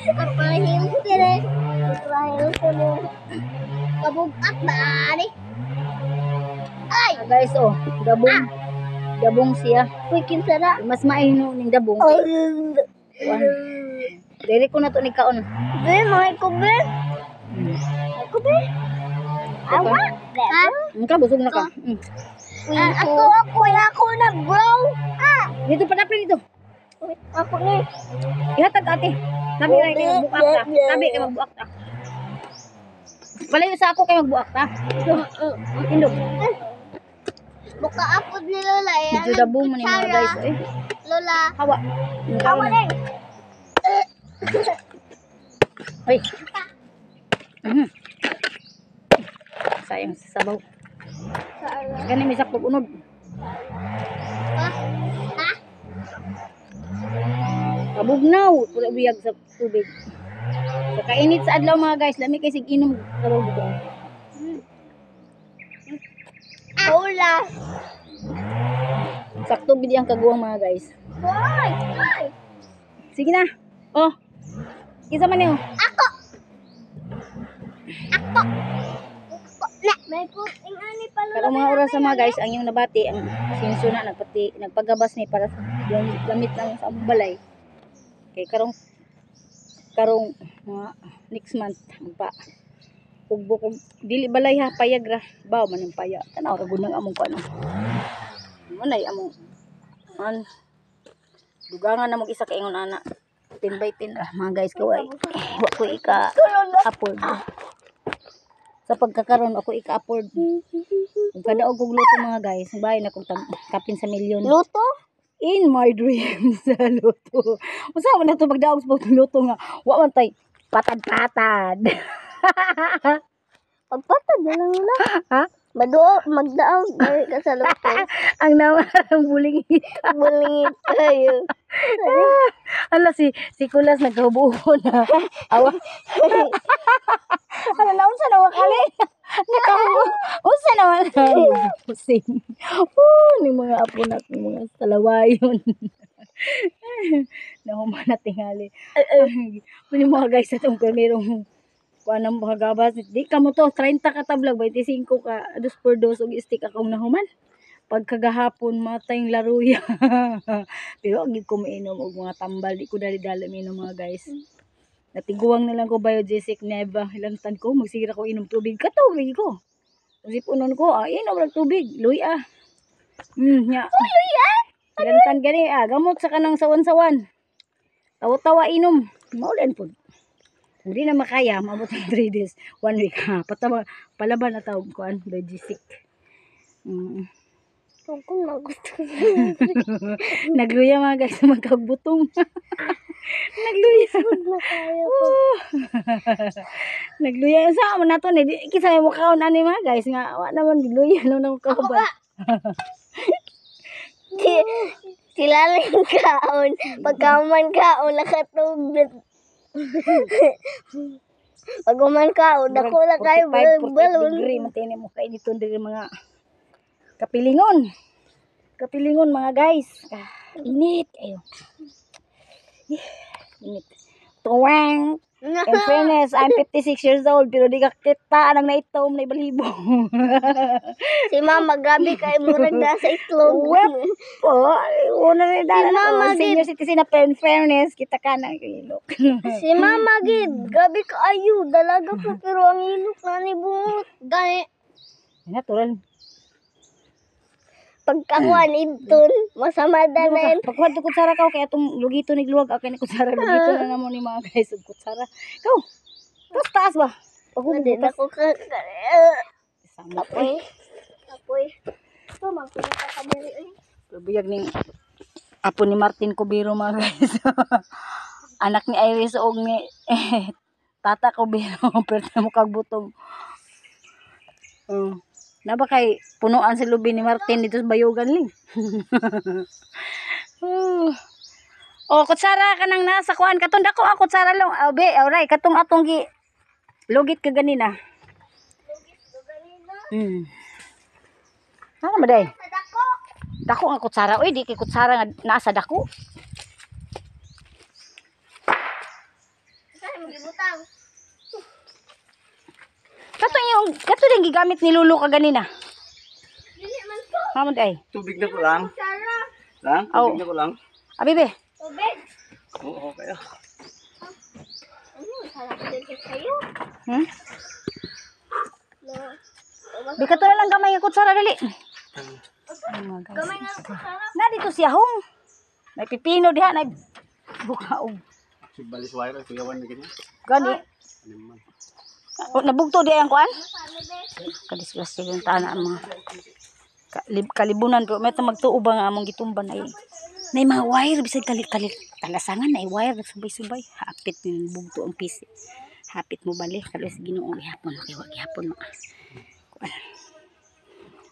Kapahim ko dire. Kapahim ko dire. Kabugat ba ani? Ay, Guys, oh, dabong. Dabong siya. uy kinsara. Mas maino ning dabong. Kuan. Dili ko na to ni kaon. Be, may ko be. Ako be. Awa. Ha? Ka busog na ka. Ako na bro. Dito pa dapat dito. Ako ni. Ihatag ate. Sabi kay magbuak ta. Sabi kay magbuak ta. Palayo sa ako kay magbuak ta. Indog. Buka apod ni Lola eh. Medyo dabong man yung mga guys. Eh, Lola. hawa. Hawa na. Ay. Sayang sa sabaw. Gani may sakpog unod. Ha? Kabugnaw. Pula biyag sa tubig. Sa kainit sa adlaw mga guys. Lami kay sig inom. Sabaw dito. Lola. Sakto bidi ang kaguwang mga guys. Hoy! Hoy! Sige na. Oh. Isa man niyo. Ako! Na! May puting ani pa Lola. Pero mga oras sa mga guys, ang yung nabati, ang sinsuna, nagpagabas ni para sa gamit lang sa balay. Kay karong mga next month, magpa kugbukog, dili balay ha, payag ra, baw man yung paya. Tanaw, ra gunang among ko ano. Manay, among, dugangan na mag-isa ka ingon ana. 10 by 10 ra, mga guys, kaway. Wa ko ika-afford. Sa pagkakaroon, ako ika-afford. Kung kadaog kong luto mga guys, bayan akong kapin sa milyon. Luto? In my dreams sa luto. Masama na ito magdaog sa luto nga. Wa man tay patad-patad. Pagpatad na lang na. Ha? Magdaog. Gawin ka sa luto. Ang naman ang buling Bulingit kayo. ala si Kulas nagkahubuho na. Awa. Ano na unsa na wakali? Nakahubo. Unsa na wakali? Pusing. Ni mga apo natin, mga salawayon. Nahuman na tingali. Muni mga guys atong merong kuan ang mga gabas. Di ka mo to 30 ka tablag 25 ka dos por dos og stick akong nahuman. Pagkagahapon matay yung laruya. Pero ang ko mainom og mga tambal, di ko dali-dali mainom mga guys. Natiguang na lang ko biogesic neva. Ilantan ko magsira ko inom tubig. Katubig ko. Kasi punon ko, inom lang tubig. Luya. Nya. Luya? Ilantan gani gamot sa kanang sawan-sawan. Tawa-tawa inom. Maulan po. Hindi na makaya, maabot ng 3 days, 1 week ha. Palaban na tawag ko, biogesic. Kung nagusto. Nagluya mga guys, magkagbutong. Nagluya. Na tayo. Nagluya. Saan mo na to? Kisa may mukhaon ani mga guys. Nga, wa naman gluya. Ano nang kaban? Sila lang kaon. Pagkaman kaon, nakatubig. Pagkaman kaon, ako na kayo 45, 48 balon. degree. Matinin mo kayo dito diri mga kapilingon. Kapilingon mga guys. Init. Ayo. Init. Tuwang. In fairness, I'm 56 years old pero di ka kita nang naitom na ibalibo. Si Mama, grabe kayo murag na sa itlog. Po, una rin dala Si Mama, na senior citizen na in fairness, kita ka na ilok. Si Mama, gid, grabe kayo. Dalaga pa pero ang ilok na ni bungot. Gani, Natural. pagkakuan ibton, masama danan. Pagkuhan to kutsara ka, kaya itong lugito ni Gluwag, okay ni kutsara, lugito na naman ni mga guys, og kutsara. Ikaw, taas ba? Hindi na ko ka. Sama pa. Apoy. Ito, magpunta ka diri. Biyag ni apo ni Martin Cubero mga guys. Anak ni Iris og ni Tata Cubero, pero mo kag butong. Na ba kay punuan si lubi ni Martin dito sa Bayugan ling. Kutsara ka nang nasa kuan katon dako ako kutsara lang. Be, alright, katong atong gi lugit ka ganina. Ano ba day? Dako ang kutsara. Uy, di kay kutsara nga nasa dako. gibutang. Kato yung gigamit ni Lulu ka ganina. Dili man ko. Mamod ay. Tubig na ko lang. Sara. Lang? Oh. Tubig na ko lang. Abi be. Tubig. Oo, okay. Ano, sarap din kayo. Hmm? No. Bi kato na lang gamay nga kutsara dali. Ay mga guys. Gamay nga ko sarap. Na dito siya hong. May pipino diha na bukaog. Si Balis Wire, kuyawan na ganyan. Gani. Ano man. Nabugto diya ang kuan? Paano be? Kadisgrasya yung tana ang mga kalibunan pero may magtuo ba nga among gitumban ay nay mga wire bisag kalasangan na wire nagsubay-subay hapit ni bugto ang PC hapit mo bali kalos Ginoo gihapon kay wa gihapon mo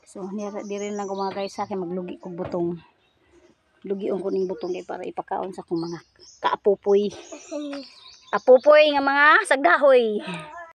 so di rin lang ko mga guys sa akin maglugi kog butong lugion ko ning butong kay para ipakaon sa akong mga kaapupoy apupoy nga mga sagdahoy